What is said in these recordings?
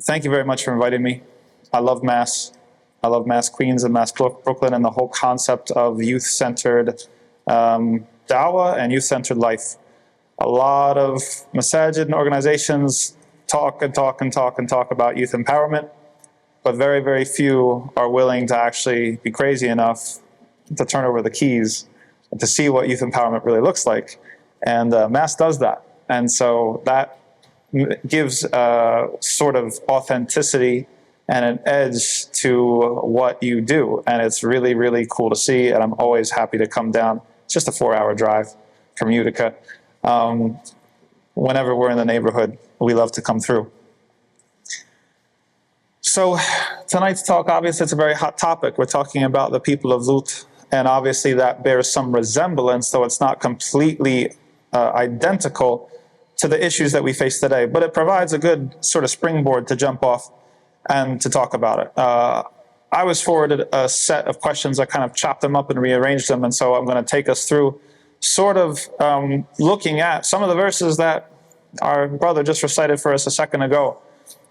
Thank you very much for inviting me. I love Mass. I love Mass Queens and Mass Brooklyn and the whole concept of youth-centered dawah and youth-centered life. A lot of masajid and organizations talk about youth empowerment, but very, very few are willing to actually be crazy enough to turn over the keys to see what youth empowerment really looks like. And Mass does that. And so that gives sort of authenticity and an edge to what you do. And it's really, really cool to see. And I'm always happy to come down. It's just a 4-hour drive from Utica. Whenever we're in the neighborhood, we love to come through. So tonight's talk, obviously, it's a very hot topic. We're talking about the people of Lut. And obviously that bears some resemblance, though it's not completely identical to the issues that we face today. But it provides a good sort of springboard to jump off and to talk about it. I was forwarded a set of questions. I kind of chopped them up and rearranged them. And so I'm going to take us through sort of looking at some of the verses that our brother just recited for us a second ago.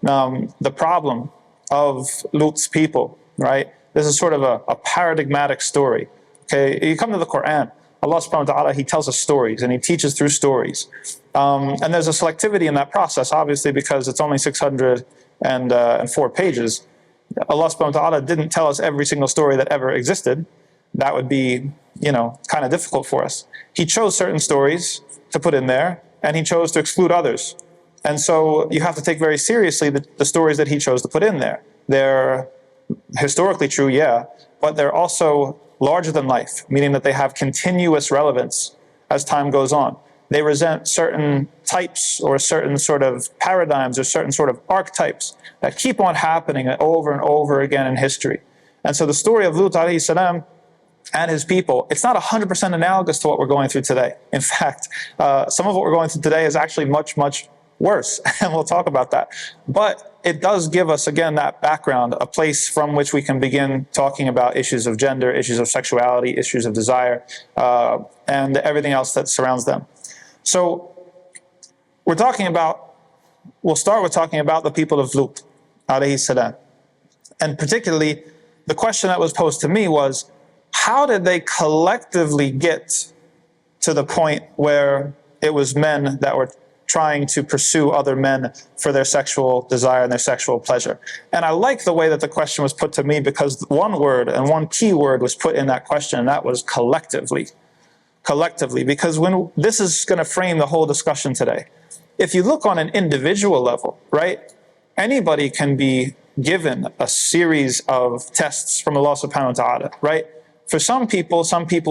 The problem of Lut's people, right? This is sort of a paradigmatic story. Okay, you come to the Quran, Allah subhanahu wa ta'ala, He tells us stories and He teaches through stories. And there's a selectivity in that process, obviously, because it's only 604 pages. Allah subhanahu wa ta'ala didn't tell us every single story that ever existed. That would be, kind of difficult for us. He chose certain stories to put in there, and He chose to exclude others. And so you have to take very seriously the stories that He chose to put in there. They're historically true, yeah, but they're also larger than life, meaning that they have continuous relevance as time goes on. They present certain types or certain sort of paradigms or certain sort of archetypes that keep on happening over and over again in history. And so the story of Lut alayhi salam and his people, it's not 100% analogous to what we're going through today. In fact, some of what we're going through today is actually much, much worse, and we'll talk about that. But it does give us, again, that background, a place from which we can begin talking about issues of gender, issues of sexuality, issues of desire, and everything else that surrounds them. So we'll start with talking about the people of Lut, alayhi salam. And particularly, the question that was posed to me was, how did they collectively get to the point where it was men that were trying to pursue other men for their sexual desire and their sexual pleasure? And I like the way that the question was put to me, because one word and one key word was put in that question, and that was collectively. Collectively, because this is going to frame the whole discussion today. If you look on an individual level, right, anybody can be given a series of tests from Allah subhanahu wa ta'ala, right? For some people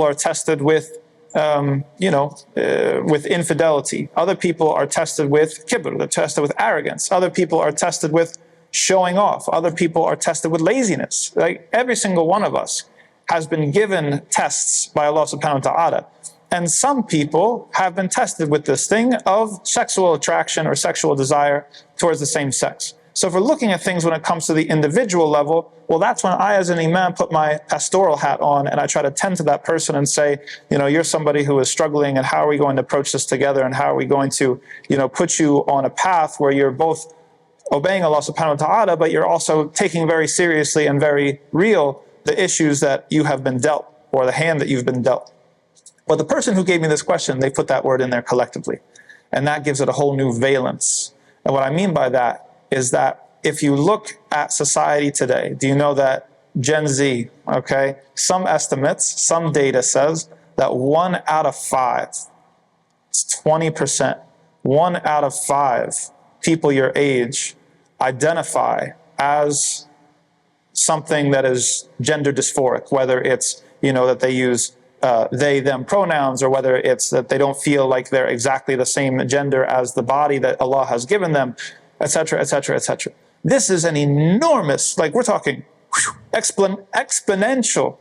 are tested with with infidelity. Other people are tested with kibr, they're tested with arrogance. Other people are tested with showing off. Other people are tested with laziness. Like, every single one of us has been given tests by Allah subhanahu wa ta'ala. And some people have been tested with this thing of sexual attraction or sexual desire towards the same sex. So if we're looking at things when it comes to the individual level, well, that's when I, as an Imam, put my pastoral hat on and I try to tend to that person and say, you're somebody who is struggling, and how are we going to approach this together, and how are we going to, put you on a path where you're both obeying Allah subhanahu wa ta'ala, but you're also taking very seriously and very real the issues that you have been dealt, or the hand that you've been dealt. But the person who gave me this question, they put that word in there collectively. And that gives it a whole new valence. And what I mean by that is that if you look at society today, do you know that Gen Z, okay, some estimates, some data says that 1 out of 5, it's 20%, 1 out of 5 people your age identify as something that is gender dysphoric, whether it's, that they use they, them pronouns, or whether it's that they don't feel like they're exactly the same gender as the body that Allah has given them, etc., etc., etc. This is an enormous, we're talking exponential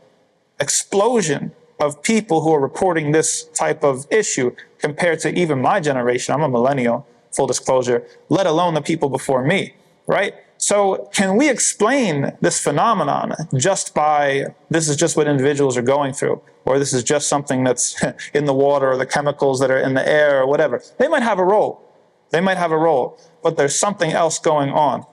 explosion of people who are reporting this type of issue compared to even my generation. I'm a millennial, full disclosure, let alone the people before me, right? So can we explain this phenomenon just by, this is just what individuals are going through, or this is just something that's in the water, or the chemicals that are in the air, or whatever? They might have a role. They might have a role, but there's something else going on.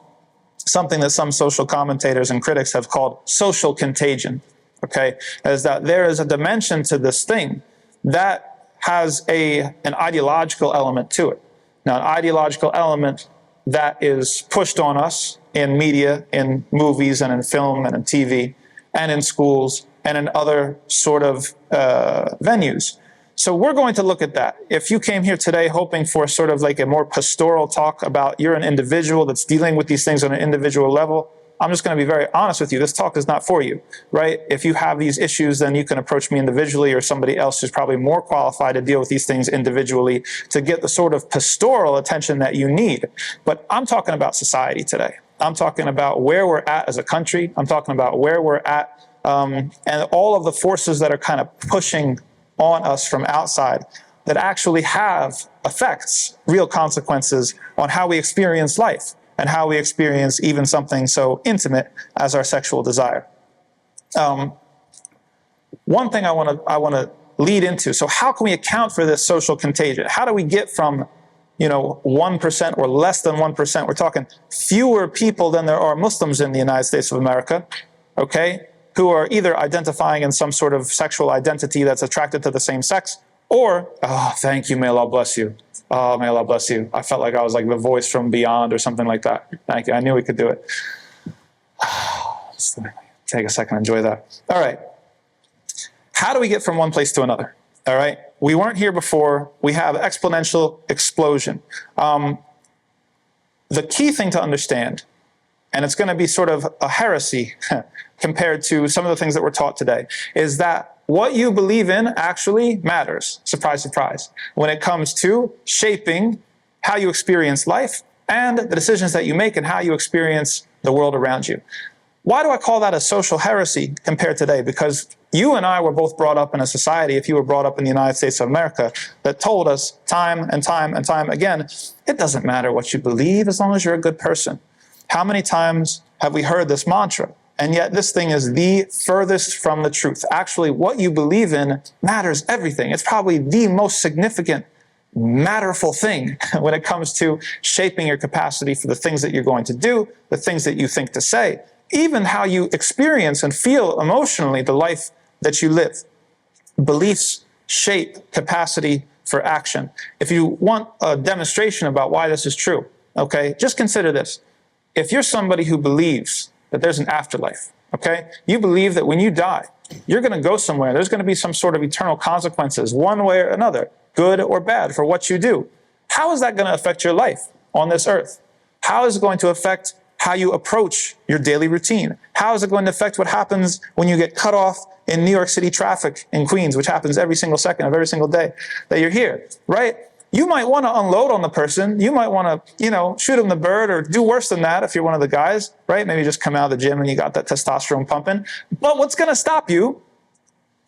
something that some social commentators and critics have called social contagion, okay? Is that there is a dimension to this thing that has an ideological element to it. Now, an ideological element that is pushed on us in media, in movies and in film and in TV and in schools and in other sort of venues. So we're going to look at that. If you came here today hoping for sort of like a more pastoral talk about you're an individual that's dealing with these things on an individual level, I'm just going to be very honest with you. This talk is not for you, right? If you have these issues, then you can approach me individually or somebody else who's probably more qualified to deal with these things individually to get the sort of pastoral attention that you need. But I'm talking about society today. I'm talking about where we're at as a country. I'm talking about where we're at and all of the forces that are kind of pushing on us from outside that actually have effects, real consequences on how we experience life and how we experience even something so intimate as our sexual desire. One thing I want to lead into, so how can we account for this social contagion? How do we get from 1% or less than 1%? We're talking fewer people than there are Muslims in the United States of America, okay, who are either identifying in some sort of sexual identity that's attracted to the same sex, or, oh, thank you, may Allah bless you. Oh, may Allah bless you. I felt like I was like the voice from beyond or something like that. Thank you. I knew we could do it. Just take a second, enjoy that. All right. How do we get from one place to another? All right. We weren't here before. We have exponential explosion. The key thing to understand, and it's going to be sort of a heresy compared to some of the things that we're taught today, is that what you believe in actually matters. Surprise, surprise. When it comes to shaping how you experience life and the decisions that you make and how you experience the world around you. Why do I call that a social heresy compared to today? Because you and I were both brought up in a society, if you were brought up in the United States of America, that told us time and time and time again, it doesn't matter what you believe as long as you're a good person. How many times have we heard this mantra? And yet this thing is the furthest from the truth. Actually, what you believe in matters everything. It's probably the most significant, matterful thing when it comes to shaping your capacity for the things that you're going to do, the things that you think to say, even how you experience and feel emotionally the life that you live. Beliefs shape capacity for action. If you want a demonstration about why this is true, okay, just consider this. If you're somebody who believes that there's an afterlife, okay? You believe that when you die, you're going to go somewhere. There's going to be some sort of eternal consequences, one way or another, good or bad, for what you do. How is that going to affect your life on this earth? How is it going to affect how you approach your daily routine? How is it going to affect what happens when you get cut off in New York City traffic in Queens, which happens every single second of every single day that you're here, right? You might want to unload on the person. You might want to, shoot him the bird or do worse than that if you're one of the guys, right? Maybe just come out of the gym and you got that testosterone pumping. But what's going to stop you?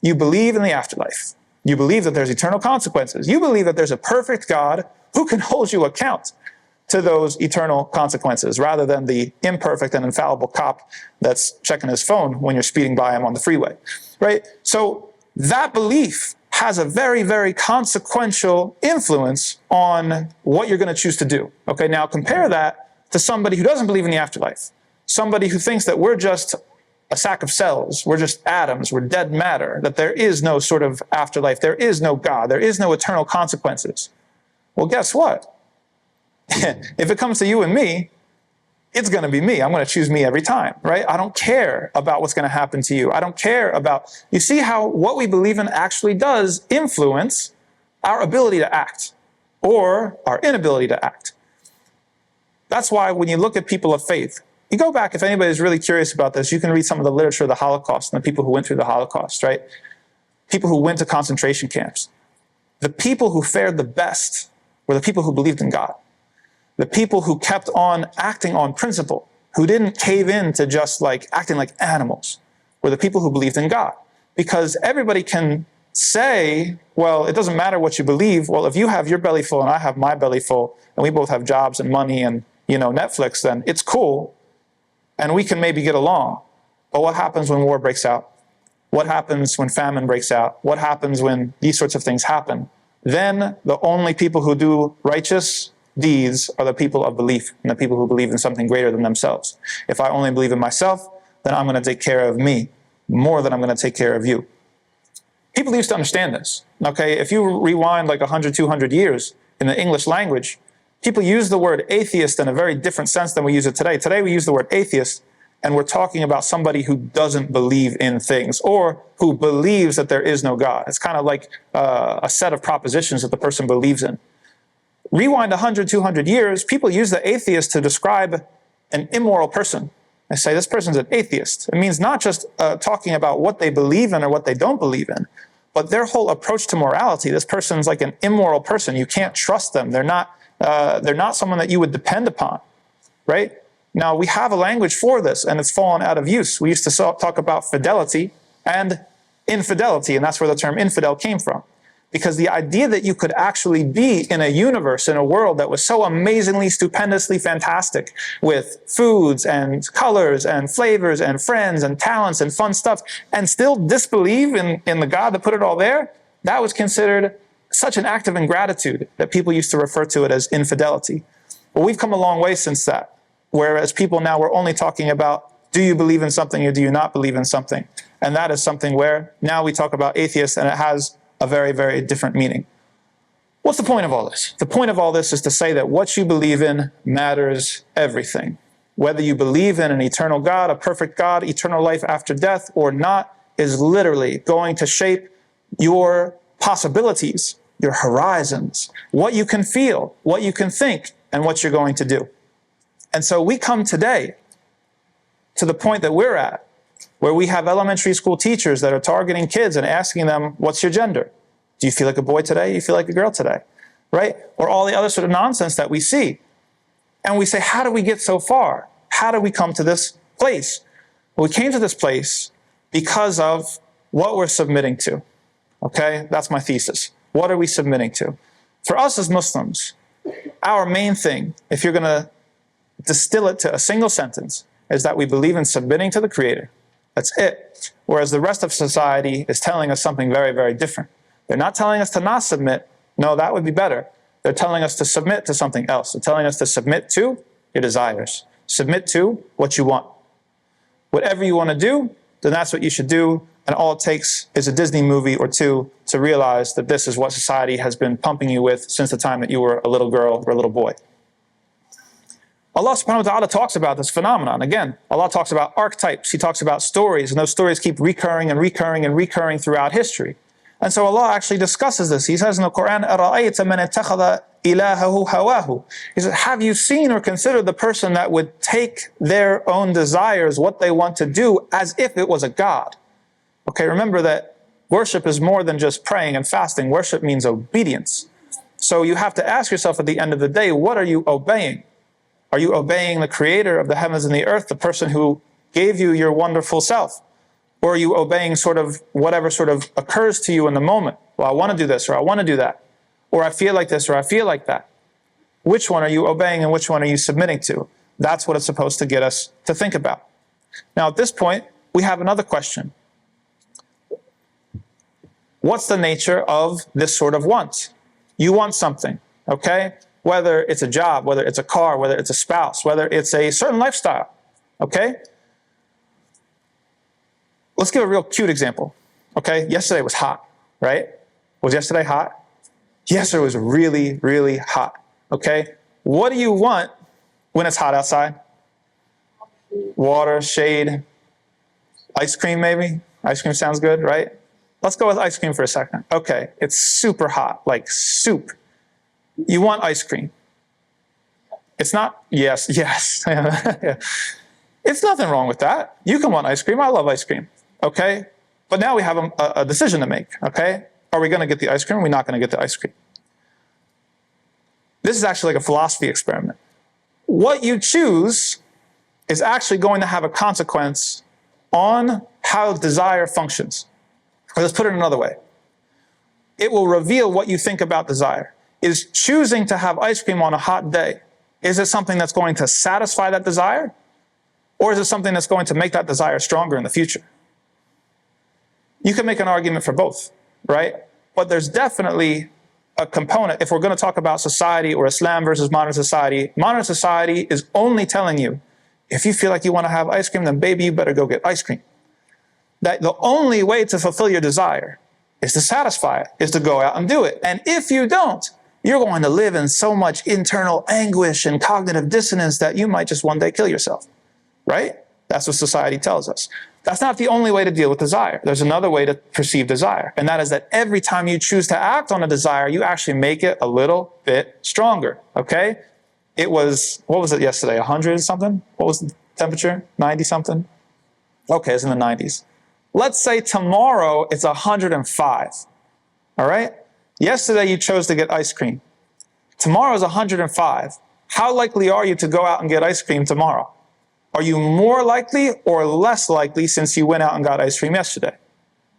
You believe in the afterlife. You believe that there's eternal consequences. You believe that there's a perfect God who can hold you account to those eternal consequences rather than the imperfect and infallible cop that's checking his phone when you're speeding by him on the freeway, right? So that belief has a very, very consequential influence on what you're going to choose to do. Okay, now compare that to somebody who doesn't believe in the afterlife, somebody who thinks that we're just a sack of cells, we're just atoms, we're dead matter, that there is no sort of afterlife, there is no God, there is no eternal consequences. Well, guess what? If it comes to you and me, it's going to be me. I'm going to choose me every time, right? I don't care about what's going to happen to you. I don't care about, you see how what we believe in actually does influence our ability to act or our inability to act. That's why when you look at people of faith, you go back, if anybody's really curious about this, you can read some of the literature of the Holocaust and the people who went through the Holocaust, right? People who went to concentration camps. The people who fared the best were the people who believed in God. The people who kept on acting on principle, who didn't cave in to just like acting like animals, were the people who believed in God. Because everybody can say, well, it doesn't matter what you believe. Well, if you have your belly full and I have my belly full, and we both have jobs and money and, Netflix, then it's cool. And we can maybe get along. But what happens when war breaks out? What happens when famine breaks out? What happens when these sorts of things happen? Then the only people who do righteous these are the people of belief and the people who believe in something greater than themselves. If I only believe in myself, then I'm going to take care of me more than I'm going to take care of you. People used to understand this. Okay, if you rewind like 100, 200 years in the English language, people use the word atheist in a very different sense than we use it today. Today we use the word atheist and we're talking about somebody who doesn't believe in things or who believes that there is no God. It's kind of like a set of propositions that the person believes in. Rewind 100, 200 years, people use the atheist to describe an immoral person. They say this person's an atheist. It means not just talking about what they believe in or what they don't believe in, but their whole approach to morality. This person's like an immoral person. You can't trust them. They're not someone that you would depend upon, right? Now, we have a language for this, and it's fallen out of use. We used to talk about fidelity and infidelity, and that's where the term infidel came from. Because the idea that you could actually be in a universe, in a world that was so amazingly, stupendously fantastic with foods and colors and flavors and friends and talents and fun stuff, and still disbelieve in the God that put it all there, that was considered such an act of ingratitude that people used to refer to it as infidelity. Well, we've come a long way since that. Whereas people now we're only talking about, do you believe in something or do you not believe in something? And that is something where now we talk about atheists and it has a very, very different meaning. What's the point of all this? The point of all this is to say that what you believe in matters everything. Whether you believe in an eternal God, a perfect God, eternal life after death or not, is literally going to shape your possibilities, your horizons, what you can feel, what you can think, and what you're going to do. And so we come today to the point that we're at, where we have elementary school teachers that are targeting kids and asking them, what's your gender? Do you feel like a boy today? Do you feel like a girl today? Right? Or all the other sort of nonsense that we see. And we say, how do we get so far? How do we come to this place? Well, we came to this place because of what we're submitting to. Okay? That's my thesis. What are we submitting to? For us as Muslims, our main thing, if you're going to distill it to a single sentence, is that we believe in submitting to the Creator. That's it. Whereas the rest of society is telling us something very, very different. They're not telling us to not submit. No, that would be better. They're telling us to submit to something else. They're telling us to submit to your desires. Submit to what you want. Whatever you want to do, then that's what you should do. And all it takes is a Disney movie or two to realize that this is what society has been pumping you with since the time that you were a little girl or a little boy. Allah subhanahu wa ta'ala talks about this phenomenon. Again, Allah talks about archetypes. He talks about stories, and those stories keep recurring and recurring and recurring throughout history. And so Allah actually discusses this. He says in the Quran, أَرَأَيْتَ مَنِ اتَّخَذَ إِلَهَهُ هَوَاهُ. He says, have you seen or considered the person that would take their own desires, what they want to do, as if it was a God? Okay, remember that worship is more than just praying and fasting. Worship means obedience. So you have to ask yourself at the end of the day, what are you obeying? Are you obeying the Creator of the heavens and the earth, the person who gave you your wonderful self? Or are you obeying sort of whatever sort of occurs to you in the moment? Well, I want to do this, or I want to do that. Or I feel like this, or I feel like that. Which one are you obeying and which one are you submitting to? That's what it's supposed to get us to think about. Now, at this point, we have another question. What's the nature of this sort of want? You want something, okay? Whether it's a job, whether it's a car, whether it's a spouse, whether it's a certain lifestyle, okay? Let's give a real cute example, okay? Yesterday was hot, right? Was yesterday hot? Yesterday was really, really hot, okay? What do you want when it's hot outside? Water, shade, ice cream maybe? Ice cream sounds good, right? Let's go with ice cream for a second. Okay, it's super hot, like soup. You want ice cream. It's not, yes. Yeah. It's nothing wrong with that. You can want ice cream. I love ice cream. Okay? But now we have a decision to make. Okay? Are we going to get the ice cream or are we not going to get the ice cream? This is actually like a philosophy experiment. What you choose is actually going to have a consequence on how desire functions. Or let's put it another way. It will reveal what you think about desire. Is choosing to have ice cream on a hot day, is it something that's going to satisfy that desire? Or is it something that's going to make that desire stronger in the future? You can make an argument for both, right? But there's definitely a component. If we're going to talk about society or Islam versus modern society is only telling you, if you feel like you want to have ice cream, then baby, you better go get ice cream. That the only way to fulfill your desire is to satisfy it, is to go out and do it. And if you don't, you're going to live in so much internal anguish and cognitive dissonance that you might just one day kill yourself, right? That's what society tells us. That's not the only way to deal with desire. There's another way to perceive desire, and that is that every time you choose to act on a desire, you actually make it a little bit stronger, okay? It was, what was it yesterday, 100 something? What was the temperature, 90 something? Okay, it's in the 90s. Let's say tomorrow it's 105, all right? Yesterday you chose to get ice cream. Tomorrow is 105. How likely are you to go out and get ice cream tomorrow? Are you more likely or less likely since you went out and got ice cream yesterday?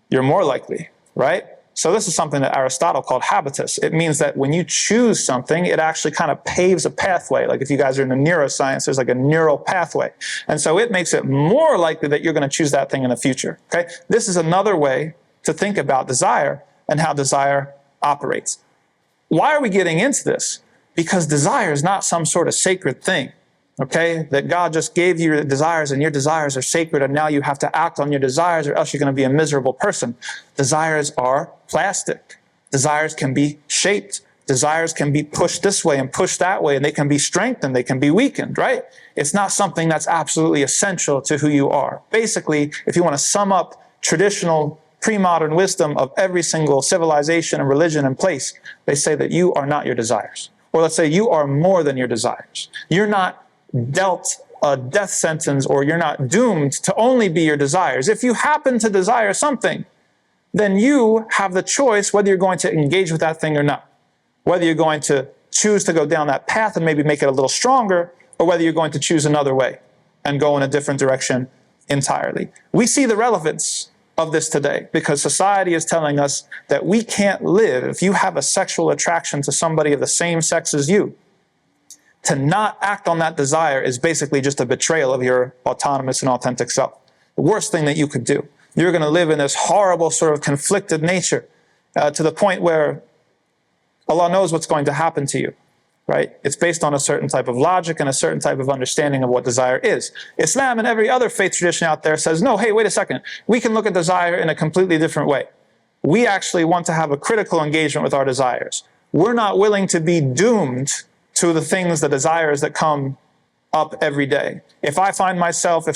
You're more likely, right? So this is something that Aristotle called habitus. It means that when you choose something, it actually kind of paves a pathway. Like if you guys are in the neuroscience, there's like a neural pathway. And so it makes it more likely that you're going to choose that thing in the future, okay? This is another way to think about desire and how desire operates. Why are we getting into this? Because desire is not some sort of sacred thing. Okay, that God just gave you your desires and your desires are sacred and now you have to act on your desires or else you're going to be a miserable person. Desires are plastic. Desires can be shaped. Desires can be pushed this way and pushed that way, and they can be strengthened, they can be weakened, right? It's not something that's absolutely essential to who you are. Basically, if you want to sum up traditional pre-modern wisdom of every single civilization and religion and place, they say that you are not your desires. Or let's say you are more than your desires. You're not dealt a death sentence, or you're not doomed to only be your desires. If you happen to desire something, then you have the choice whether you're going to engage with that thing or not. Whether you're going to choose to go down that path and maybe make it a little stronger, or whether you're going to choose another way and go in a different direction entirely. We see the relevance of this today because society is telling us that we can't live if you have a sexual attraction to somebody of the same sex as you. To not act on that desire is basically just a betrayal of your autonomous and authentic self. The worst thing that you could do. You're going to live in this horrible sort of conflicted nature to the point where Allah knows what's going to happen to you, right? It's based on a certain type of logic and a certain type of understanding of what desire is. Islam and every other faith tradition out there says, no, hey, wait a second. We can look at desire in a completely different way. We actually want to have a critical engagement with our desires. We're not willing to be doomed to the things, the desires that come up every day. If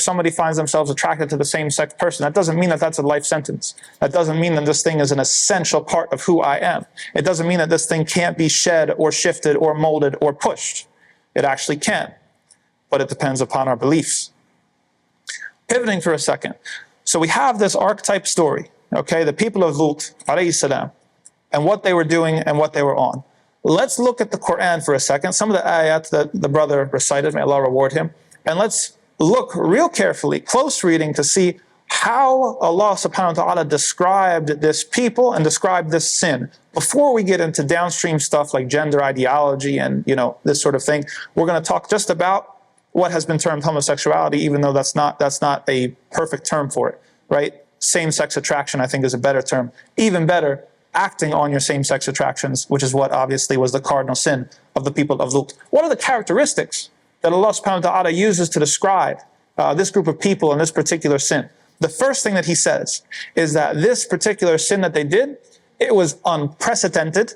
somebody finds themselves attracted to the same-sex person, that doesn't mean that that's a life sentence. That doesn't mean that this thing is an essential part of who I am. It doesn't mean that this thing can't be shed or shifted or molded or pushed. It actually can, but it depends upon our beliefs. Pivoting for a second. So we have this archetype story, okay, the people of Lut, alayhi salam, and what they were doing and what they were on. Let's look at the Quran for a second, some of the ayat that the brother recited, may Allah reward him, and let's look real carefully, close reading, to see how Allah subhanahu wa ta'ala described this people and described this sin. Before we get into downstream stuff like gender ideology and, this sort of thing, we're going to talk just about what has been termed homosexuality, even though that's not a perfect term for it, right? Same-sex attraction, I think, is a better term. Even better, acting on your same-sex attractions, which is what obviously was the cardinal sin of the people of Lut. What are the characteristics that Allah subhanahu wa ta'ala uses to describe this group of people and this particular sin? The first thing that he says is that this particular sin that they did, it was unprecedented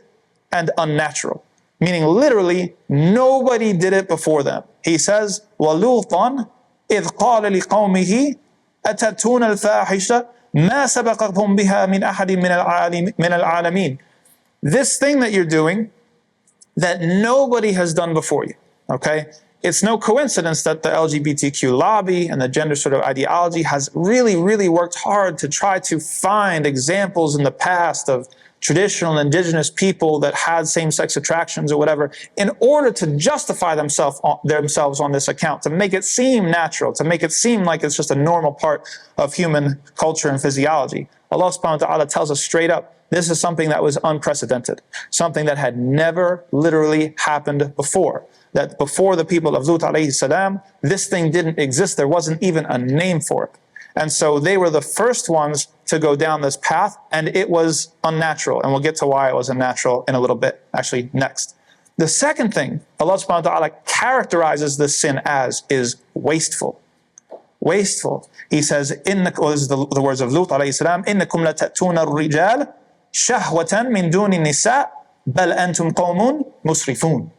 and unnatural. Meaning literally, nobody did it before them. He says, وَلُوطًا إِذْ قَالَ لِقَوْمِهِ أَتَأْتُونَ الْفَاحِشَةَ مَا سَبَقَكُمْ بِهَا مِنْ أَحَدٍ مِنَ الْعَالَمِينَ. This thing that you're doing, that nobody has done before you, okay? It's no coincidence that the LGBTQ lobby and the gender sort of ideology has really, really worked hard to try to find examples in the past of traditional indigenous people that had same-sex attractions or whatever, in order to justify themselves on this account, to make it seem natural, to make it seem like it's just a normal part of human culture and physiology. Allah subhanahu wa ta'ala tells us straight up, this is something that was unprecedented, something that had never literally happened before. That before the people of Lut alayhi salam, this thing didn't exist. There wasn't even a name for it. And so they were the first ones to go down this path, and it was unnatural. And we'll get to why it was unnatural in a little bit, actually next. The second thing Allah subhanahu wa ta'ala characterizes this sin as is wasteful. Wasteful. He says, this is the words of Lut alayhi salam, إِنَّكُمْ لَتَأْتُونَ الرِّجَالِ شَهْوَةً مِّن دُونِ النِّسَاءِ بَلْ أَنْتُمْ قَوْمٌ مُسْرِفُونَ.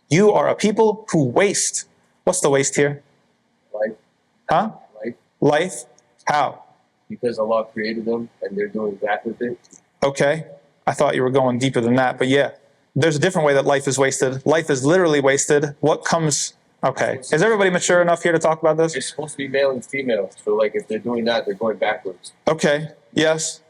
You are a people who waste. What's the waste here? Life. Huh? Life. Life. How? Because Allah created them and they're doing that with it. Okay. I thought you were going deeper than that, but yeah. There's a different way that life is wasted. Life is literally wasted. What comes... Okay. Is everybody mature enough here to talk about this? It's supposed to be male and female. So like if they're doing that, they're going backwards. Okay. Yes.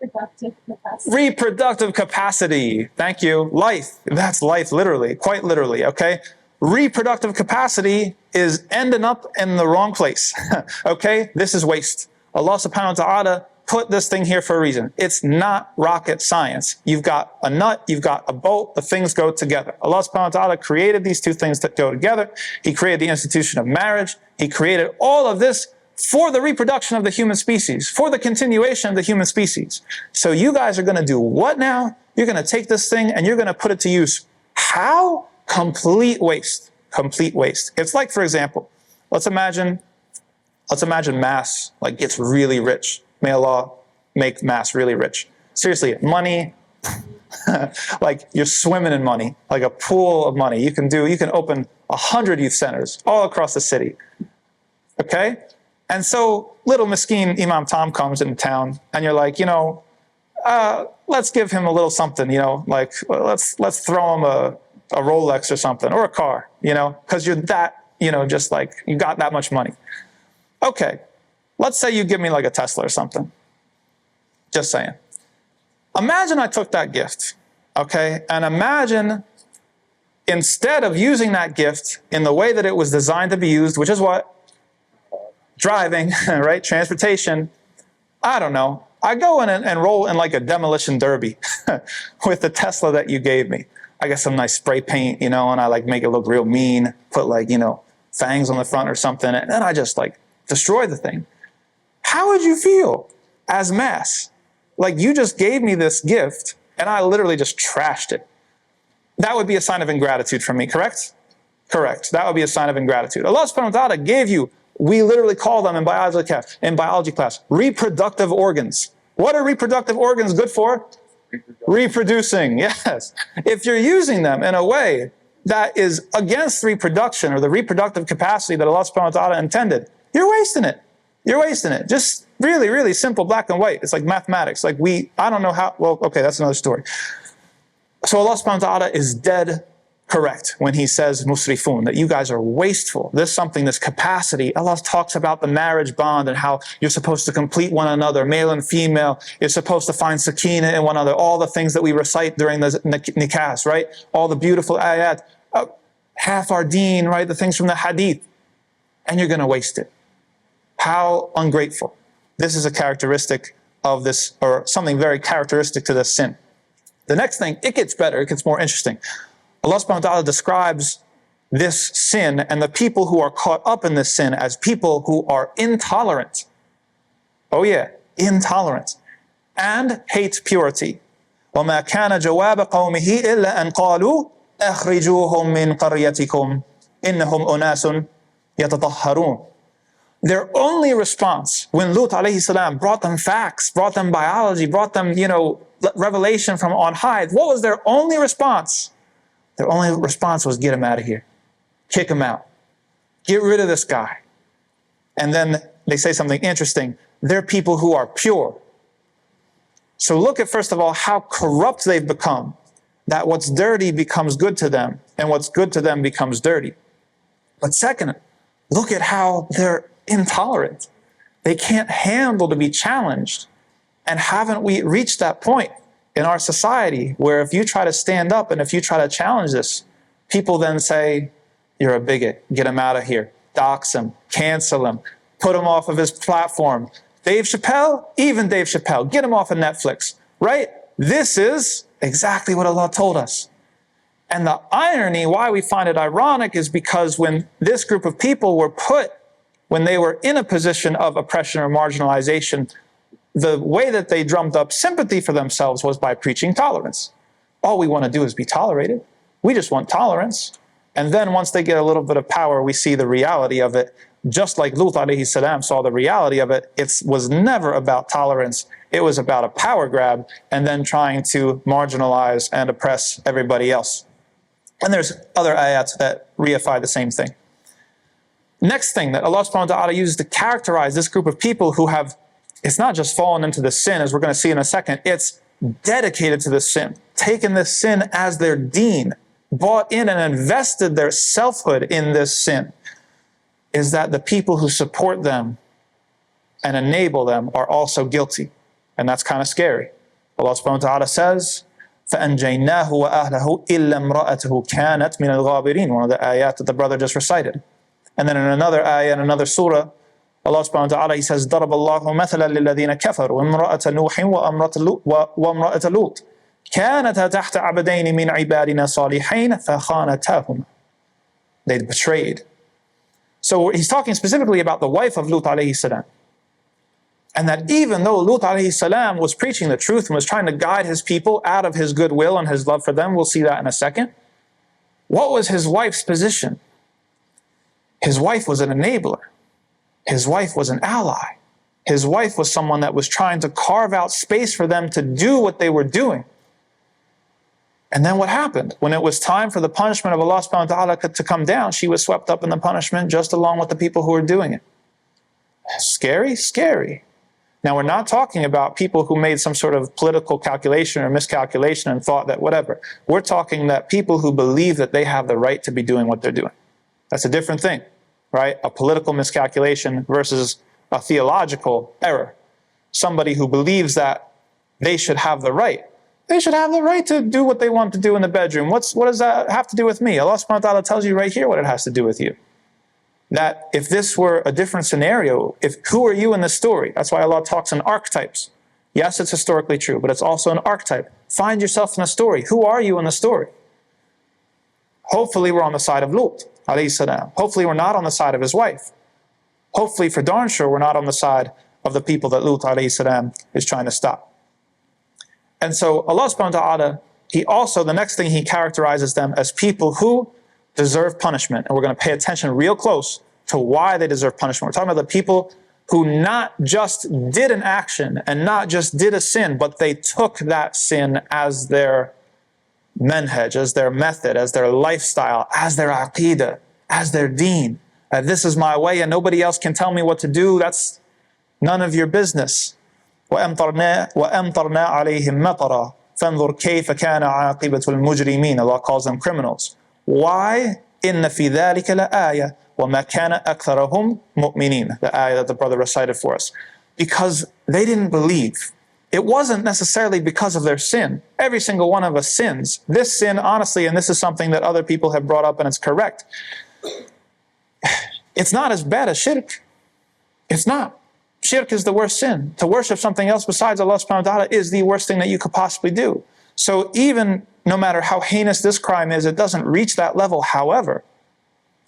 Reproductive capacity. Reproductive capacity. Thank you. Life. That's life, literally. Quite literally, okay? Reproductive capacity is ending up in the wrong place. Okay? This is waste. Allah subhanahu wa ta'ala put this thing here for a reason. It's not rocket science. You've got a nut, you've got a bolt, the things go together. Allah subhanahu wa ta'ala created these two things that go together. He created the institution of marriage. He created all of this for the reproduction of the human species, for the continuation of the human species. So you guys are going to do what now? You're going to take this thing and you're going to put it to use. How? Complete waste. Complete waste. It's like, for example, let's imagine mass like gets really rich. May Allah make mass really rich. Seriously, money, like you're swimming in money, like a pool of money. You can open 100 youth centers all across the city. Okay? And so little miskeen Imam Tom comes into town and you're like, let's give him a little something, like let's throw him a Rolex or something, or a car, because you're that, just like you got that much money. Okay. Let's say you give me like a Tesla or something. Just saying. Imagine I took that gift, okay? And imagine instead of using that gift in the way that it was designed to be used, which is what? Driving, right? Transportation. I don't know. I go in and roll in like a demolition derby with the Tesla that you gave me. I get some nice spray paint, and I like make it look real mean, put like, fangs on the front or something. And then I just like destroy the thing. How would you feel as mass? Like you just gave me this gift and I literally just trashed it. That would be a sign of ingratitude from me, correct? Correct. That would be a sign of ingratitude. Allah subhanahu wa ta'ala gave you, we literally call them in biology class, reproductive organs. What are reproductive organs good for? Reproducing, yes. If you're using them in a way that is against reproduction or the reproductive capacity that Allah subhanahu wa ta'ala intended, you're wasting it. You're wasting it. Just really, really simple black and white. It's like mathematics. Like I don't know how, well, okay, that's another story. So Allah subhanahu wa ta'ala is dead correct when he says musrifun, that you guys are wasteful. There's something, this capacity. Allah talks about the marriage bond and how you're supposed to complete one another, male and female. You're supposed to find sakina in one another. All the things that we recite during the nikahs, right? All the beautiful ayat. Half our deen, right? The things from the hadith. And you're going to waste it. How ungrateful. This is a characteristic of this, or something very characteristic to this sin. The next thing, it gets better, it gets more interesting. Allah subhanahu wa ta'ala describes this sin and the people who are caught up in this sin as people who are intolerant. Oh yeah, intolerant. And hate purity. وَمَا كَانَ جَوَابَ قَوْمِهِ إِلَّا أَنْ قَالُوا أَخْرِجُوهُمْ مِنْ قَرْيَتِكُمْ إِنَّهُمْ أُنَاسٌ يَتَطَهَّرُونَ. Their only response when Lut alayhi salam brought them facts, brought them biology, brought them, revelation from on high, what was their only response? Their only response was get him out of here. Kick him out. Get rid of this guy. And then they say something interesting. They're people who are pure. So look at, first of all, how corrupt they've become, that what's dirty becomes good to them, and what's good to them becomes dirty. But second, look at how they're intolerant. They can't handle to be challenged. And haven't we reached that point in our society where if you try to stand up and if you try to challenge this, people then say, you're a bigot, get him out of here, dox him, cancel him, put him off of his platform. Dave Chappelle, even Dave Chappelle, get him off of Netflix, right? This is exactly what Allah told us. And the irony, why we find it ironic, is because when this group of people were put when they were in a position of oppression or marginalization, the way that they drummed up sympathy for themselves was by preaching tolerance. All we want to do is be tolerated. We just want tolerance. And then once they get a little bit of power, we see the reality of it. Just like Lut alayhi salam saw the reality of it, it was never about tolerance. It was about a power grab and then trying to marginalize and oppress everybody else. And there's other ayats that reify the same thing. Next thing that Allah subhanahu wa ta'ala uses to characterize this group of people who have, it's not just fallen into the sin, as we're going to see in a second, it's dedicated to the sin, taken this sin as their deen, bought in and invested their selfhood in this sin, is that the people who support them and enable them are also guilty. And that's kind of scary. Allah subhanahu wa ta'ala says, فَأَنْجَيْنَاهُ وَأَهْلَهُ إِلَّا امْرَأَتَهُ كَانَتْ مِنَ الْغَابِرِينَ, one of the ayat that the brother just recited. And then in another ayah, in another surah, Allah subhanahu wa ta'ala, He says, ضَرَبَ اللَّهُ مَثَلًا لِلَّذِينَ كَفَرُوا وَامْرَأَةَ نُوحٍ وَامْرَأَةَ لُوطٍ كَانَتَا تَحْتَ عَبْدَيْنِ مِنْ عِبَادِنَا صَالِحَيْنِ فَخَانَتَاهُمَا. They betrayed. So He's talking specifically about the wife of Lut alayhi salam. And that even though Lut alayhi salam was preaching the truth and was trying to guide his people out of his goodwill and his love for them, we'll see that in a second, what was his wife's position? His wife was an enabler. His wife was an ally. His wife was someone that was trying to carve out space for them to do what they were doing. And then what happened? When it was time for the punishment of Allah subhanahu wa ta'ala to come down, she was swept up in the punishment just along with the people who were doing it. Scary? Scary. Now, we're not talking about people who made some sort of political calculation or miscalculation and thought that whatever. We're talking that people who believe that they have the right to be doing what they're doing. That's a different thing, right? A political miscalculation versus a theological error. Somebody who believes that they should have the right. They should have the right to do what they want to do in the bedroom. What does that have to do with me? Allah subhanahu wa ta'ala tells you right here what it has to do with you. That if this were a different scenario, who are you in the story? That's why Allah talks in archetypes. Yes, it's historically true, but it's also an archetype. Find yourself in the story. Who are you in the story? Hopefully we're on the side of Lut alayhi salam. Hopefully we're not on the side of his wife. Hopefully for darn sure we're not on the side of the people that Lut alayhi salam is trying to stop. And so Allah subhanahu wa ta'ala, He also, the next thing He characterizes them as people who deserve punishment. And we're going to pay attention real close to why they deserve punishment. We're talking about the people who not just did an action and not just did a sin, but they took that sin as their manhaj, as their method, as their lifestyle, as their aqidah, as their deen. This is my way and nobody else can tell me what to do. That's none of your business. وَأَمْطَرْنَا عَلَيْهِمْ مَطَرًا فَانْظُرْ كَيْفَ كَانَ عَاقِبَةُ الْمُجْرِمِينَ. Allah calls them criminals. Why? إِنَّ فِي ذَلِكَ لَآيَةً وَمَا كَانَ أَكْثَرَهُمْ مُؤْمِنِينَ. The ayah that the brother recited for us. Because they didn't believe. It wasn't necessarily because of their sin. Every single one of us sins. This sin, honestly, and this is something that other people have brought up and it's correct, it's not as bad as shirk. It's not. Shirk is the worst sin. To worship something else besides Allah subhanahu wa ta'ala is the worst thing that you could possibly do. So even no matter how heinous this crime is, it doesn't reach that level. However,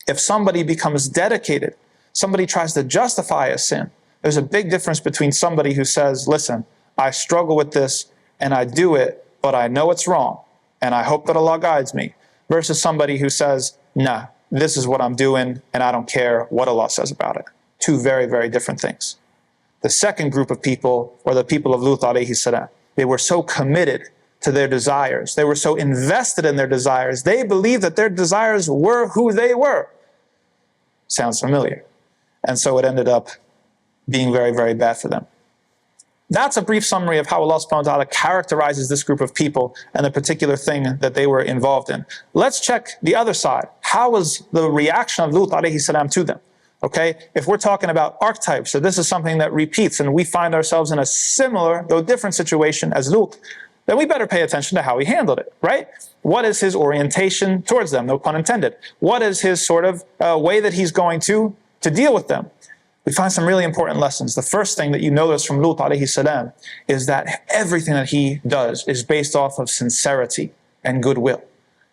if somebody becomes dedicated, somebody tries to justify a sin, there's a big difference between somebody who says, listen, I struggle with this and I do it, but I know it's wrong and I hope that Allah guides me, versus somebody who says, nah, this is what I'm doing and I don't care what Allah says about it. Two very, very different things. The second group of people were the people of Lut alayhi salam. They were so committed to their desires. They were so invested in their desires. They believed that their desires were who they were. Sounds familiar. And so it ended up being very, very bad for them. That's a brief summary of how Allah subhanahu wa ta'ala characterizes this group of people and the particular thing that they were involved in. Let's check the other side. How was the reaction of Lut alayhi salam to them? Okay, if we're talking about archetypes, so this is something that repeats and we find ourselves in a similar, though different situation as Lut, then we better pay attention to how he handled it, right? What is his orientation towards them? No pun intended. What is his sort of way that he's going to deal with them? We find some really important lessons. The first thing that you notice from Lut alayhi salam is that everything that he does is based off of sincerity and goodwill.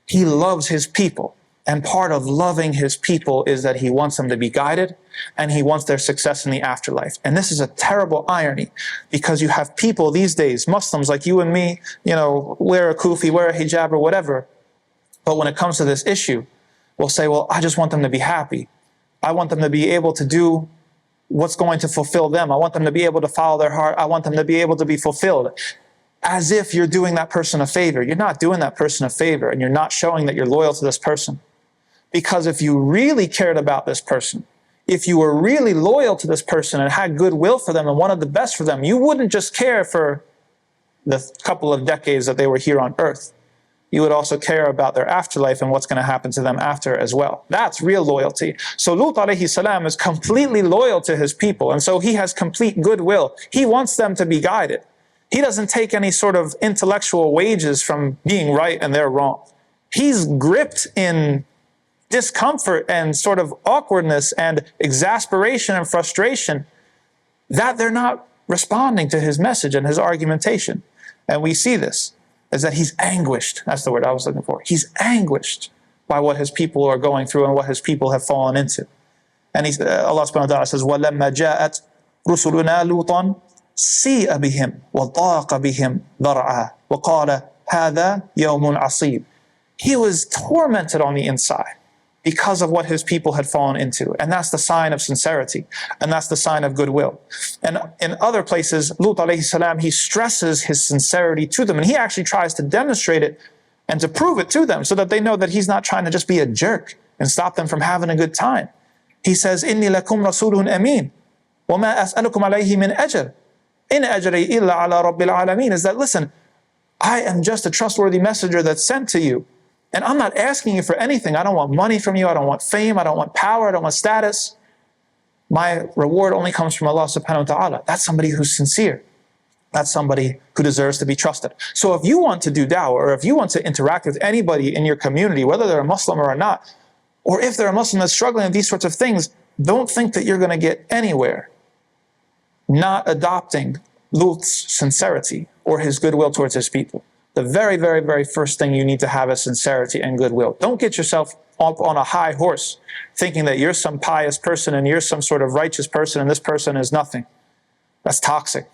He loves his people. And part of loving his people is that he wants them to be guided and he wants their success in the afterlife. And this is a terrible irony because you have people these days, Muslims like you and me, wear a kufi, wear a hijab or whatever. But when it comes to this issue, we'll say, well, I just want them to be happy. I want them to be able to do what's going to fulfill them. I want them to be able to follow their heart. I want them to be able to be fulfilled. As if you're doing that person a favor. You're not doing that person a favor, and you're not showing that you're loyal to this person. Because if you really cared about this person, if you were really loyal to this person and had goodwill for them and wanted the best for them, you wouldn't just care for the couple of decades that they were here on earth. You would also care about their afterlife and what's going to happen to them after as well. That's real loyalty. So Lut alayhi salam is completely loyal to his people, and so he has complete goodwill. He wants them to be guided. He doesn't take any sort of intellectual wages from being right and they're wrong. He's gripped in discomfort and sort of awkwardness and exasperation and frustration that they're not responding to his message and his argumentation. And we see this, is that he's anguished. That's the word I was looking for. He's anguished by what his people are going through and what his people have fallen into. And Allah subhanahu wa ta'ala says, وَلَمَّا جَاءَتْ رُسُلُنَا لُوطًا سِيءَ بِهِمْ وَضَاقَ بِهِمْ ذَرْعًا وَقَالَ هَذَا يَوْمٌ عَصِيبٌ. He was tormented on the inside because of what his people had fallen into. And that's the sign of sincerity. And that's the sign of goodwill. And in other places, Lut alayhi salam, he stresses his sincerity to them. And he actually tries to demonstrate it and to prove it to them so that they know that he's not trying to just be a jerk and stop them from having a good time. He says, إِنِّي لَكُمْ رَسُولٌ أَمِينٌ وَمَا أَسْأَلُكُمْ عَلَيْهِ مِنْ أَجْرٍ إِنْ أَجْرِي إِلَّا عَلَى رَبِّ الْعَالَمِينَ. Is that, listen, I am just a trustworthy messenger that's sent to you. And I'm not asking you for anything. I don't want money from you. I don't want fame. I don't want power. I don't want status. My reward only comes from Allah subhanahu wa ta'ala. That's somebody who's sincere. That's somebody who deserves to be trusted. So if you want to do da'wah, or if you want to interact with anybody in your community, whether they're a Muslim or not, or if they're a Muslim that's struggling with these sorts of things, don't think that you're going to get anywhere not adopting Lut's sincerity or his goodwill towards his people. The very, very, very first thing you need to have is sincerity and goodwill. Don't get yourself up on a high horse thinking that you're some pious person and you're some sort of righteous person and this person is nothing. That's toxic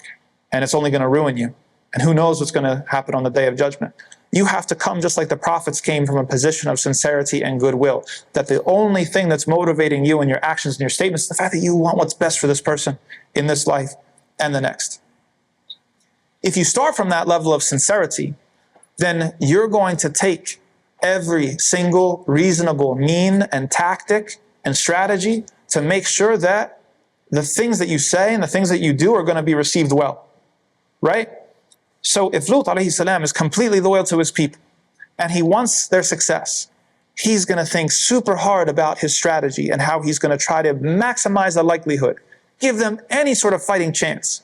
and it's only going to ruin you. And who knows what's going to happen on the day of judgment. You have to come just like the prophets came from a position of sincerity and goodwill. That the only thing that's motivating you in your actions and your statements is the fact that you want what's best for this person in this life and the next. If you start from that level of sincerity, then you're going to take every single reasonable mean and tactic and strategy to make sure that the things that you say and the things that you do are going to be received well, right? So if Lut alayhi salam is completely loyal to his people and he wants their success, he's going to think super hard about his strategy and how he's going to try to maximize the likelihood, give them any sort of fighting chance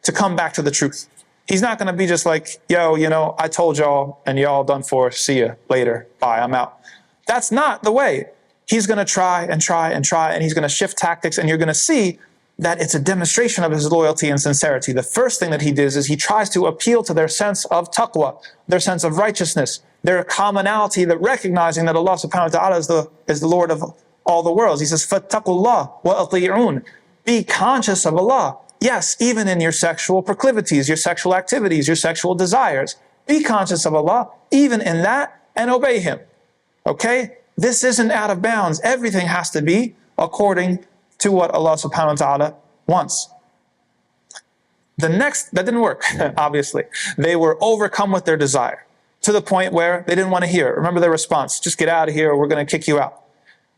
to come back to the truth. He's not going to be just like, yo, I told y'all and y'all done for, see ya later, bye, I'm out. That's not the way. He's going to try and try and try, and he's going to shift tactics, and you're going to see that it's a demonstration of his loyalty and sincerity. The first thing that he does is he tries to appeal to their sense of taqwa, their sense of righteousness, their commonality, that recognizing that Allah subhanahu wa ta'ala is the Lord of all the worlds. He says, فَاتَّقُوا اللَّهَ وَأَطِيعُونَ. Be conscious of Allah. Yes, even in your sexual proclivities, your sexual activities, your sexual desires. Be conscious of Allah, even in that, and obey Him. Okay? This isn't out of bounds. Everything has to be according to what Allah subhanahu wa ta'ala wants. That didn't work, obviously. They were overcome with their desire to the point where they didn't want to hear it. Remember their response, just get out of here or we're going to kick you out.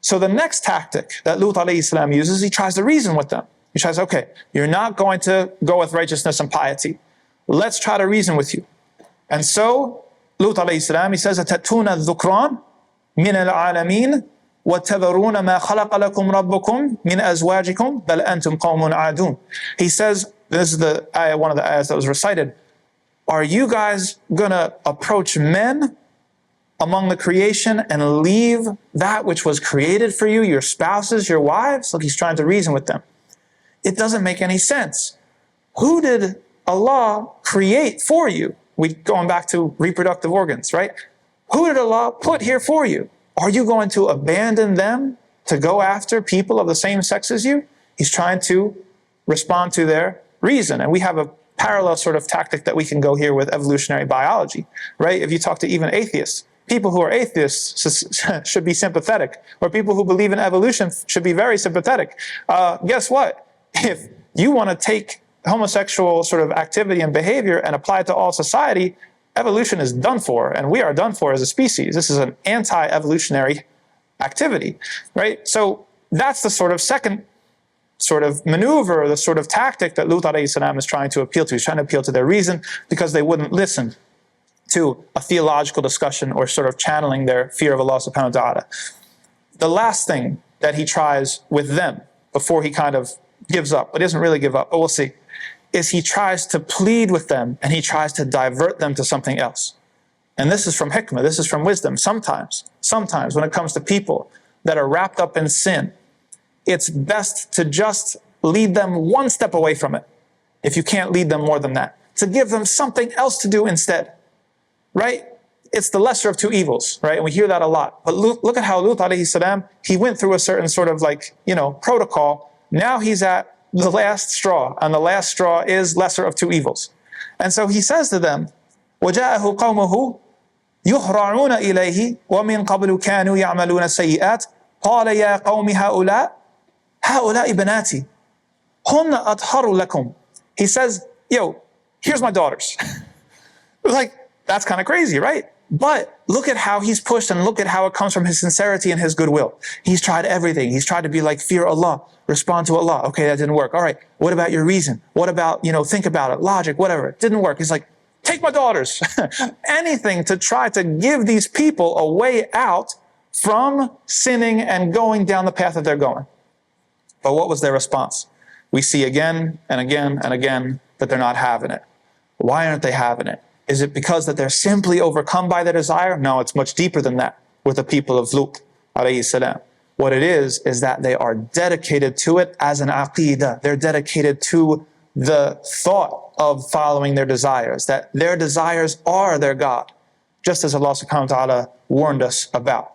So the next tactic that Lut alayhi salam uses, he tries to reason with them. He tries, okay, you're not going to go with righteousness and piety. Let's try to reason with you. And so, Lut alayhi salam, he says, أَتَأْتُونَ الذُّكْرَانَ مِنَ الْعَالَمِينَ وَتَذَرُونَ مَا خَلَقَ لَكُمْ رَبُّكُمْ مِنْ أَزْوَاجِكُمْ بَلْ أَنْتُمْ قَوْمٌ عَادُونَ. He says, this is the ayah, one of the ayahs that was recited, are you guys going to approach men among the creation and leave that which was created for you, your spouses, your wives? Look, he's trying to reason with them. It doesn't make any sense. Who did Allah create for you? Going back to reproductive organs, right? Who did Allah put here for you? Are you going to abandon them to go after people of the same sex as you? He's trying to respond to their reason. And we have a parallel sort of tactic that we can go here with evolutionary biology, right? If you talk to even atheists, people who are atheists should be sympathetic, or people who believe in evolution should be very sympathetic. Guess what? If you want to take homosexual sort of activity and behavior and apply it to all society, evolution is done for, and we are done for as a species. This is an anti-evolutionary activity, right? So that's the sort of second sort of maneuver, the sort of tactic that Lut alayhi salam is trying to appeal to. He's trying to appeal to their reason because they wouldn't listen to a theological discussion or sort of channeling their fear of Allah subhanahu wa ta'ala. The last thing that he tries with them before he kind of gives up, but doesn't really give up, but we'll see, is he tries to plead with them and he tries to divert them to something else. And this is from hikmah, this is from wisdom. Sometimes when it comes to people that are wrapped up in sin, it's best to just lead them one step away from it. If you can't lead them more than that, to give them something else to do instead, right? It's the lesser of two evils, right? And we hear that a lot. But look at how Lut alayhi salam, he went through a certain sort of protocol. Now he's at the last straw, and the last straw is lesser of two evils. And so he says to them, وَجَاءَهُ قَوْمُهُ يُهْرَعُونَ إِلَيْهِ وَمِنْ قَبْلُ كَانُوا يَعْمَلُونَ السَّيِّئَاتِ قَالَ يَا قَوْمِ هؤلاء بناتي هن أطهر لكم. He says, yo, here's my daughters. Like, that's kind of crazy, right? But look at how he's pushed, and look at how it comes from his sincerity and his goodwill. He's tried everything. He's tried to be like, fear Allah, respond to Allah. Okay, that didn't work. All right, what about your reason? What about, think about it, logic, whatever. It didn't work. He's like, take my daughters. Anything to try to give these people a way out from sinning and going down the path that they're going. But what was their response? We see again and again and again that they're not having it. Why aren't they having it? Is it because that they're simply overcome by their desire? No, it's much deeper than that with the people of Lut alayhi salam. What it is that they are dedicated to it as an aqeedah. They're dedicated to the thought of following their desires, that their desires are their God, just as Allah subhanahu wa ta'ala warned us about.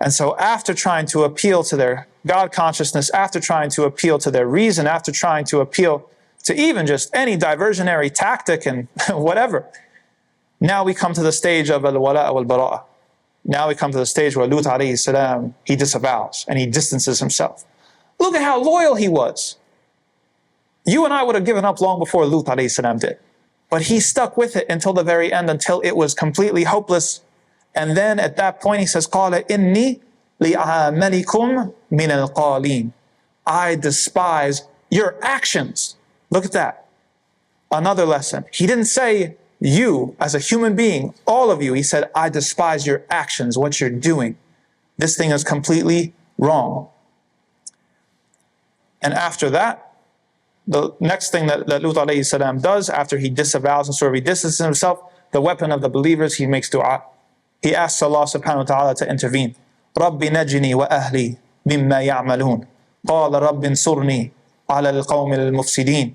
And so after trying to appeal to their God consciousness, after trying to appeal to their reason, after trying to appeal to even just any diversionary tactic and whatever, now we come to the stage of al-wala' wal-bara'a. Now we come to the stage where Lut alayhi salam, he disavows and he distances himself. Look at how loyal he was. You and I would have given up long before Lut alayhi salam did. But he stuck with it until the very end, until it was completely hopeless. And then at that point he says, قَالَ إِنِّي لِعَامَلِكُمْ مِنَ الْقَالِينَ. I despise your actions. Look at that. Another lesson. He didn't say you as a human being, all of you. He said, I despise your actions, what you're doing. This thing is completely wrong. And after that, the next thing that Lut alayhi salam does after he disavows and sort of he distances himself, the weapon of the believers, he makes dua. He asks Allah subhanahu wa ta'ala to intervene. رَبِّ نَجِّنِي وَأَهْلِي مِمَّا يَعْمَلُونَ قَالَ رَبِّ انصُرْنِي عَلَى الْقَوْمِ الْمُفْسِدِينَ.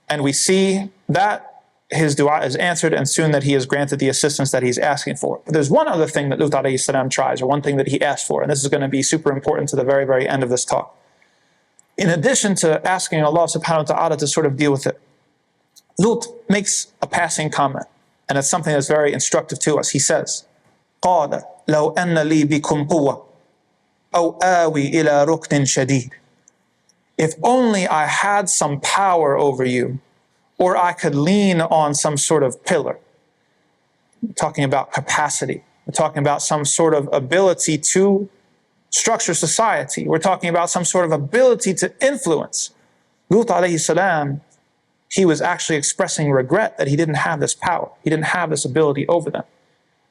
And we see that his dua is answered, and soon that he is granted the assistance that he's asking for. But there's one other thing that Lut alayhi salam tries, or one thing that he asks for, and this is going to be super important to the very, very end of this talk. In addition to asking Allah subhanahu wa ta'ala to sort of deal with it, Lut makes a passing comment, and it's something that's very instructive to us. He says, قَالَ لَوْ أَنَّ لِي بِكُمْ قُوَّةً أَوْ آوِي إِلَى رُكْنٍ شَدِيدٍ. If only I had some power over you, or I could lean on some sort of pillar. We're talking about capacity. We're talking about some sort of ability to structure society. We're talking about some sort of ability to influence. Lut alayhi salam, he was actually expressing regret that he didn't have this power. He didn't have this ability over them.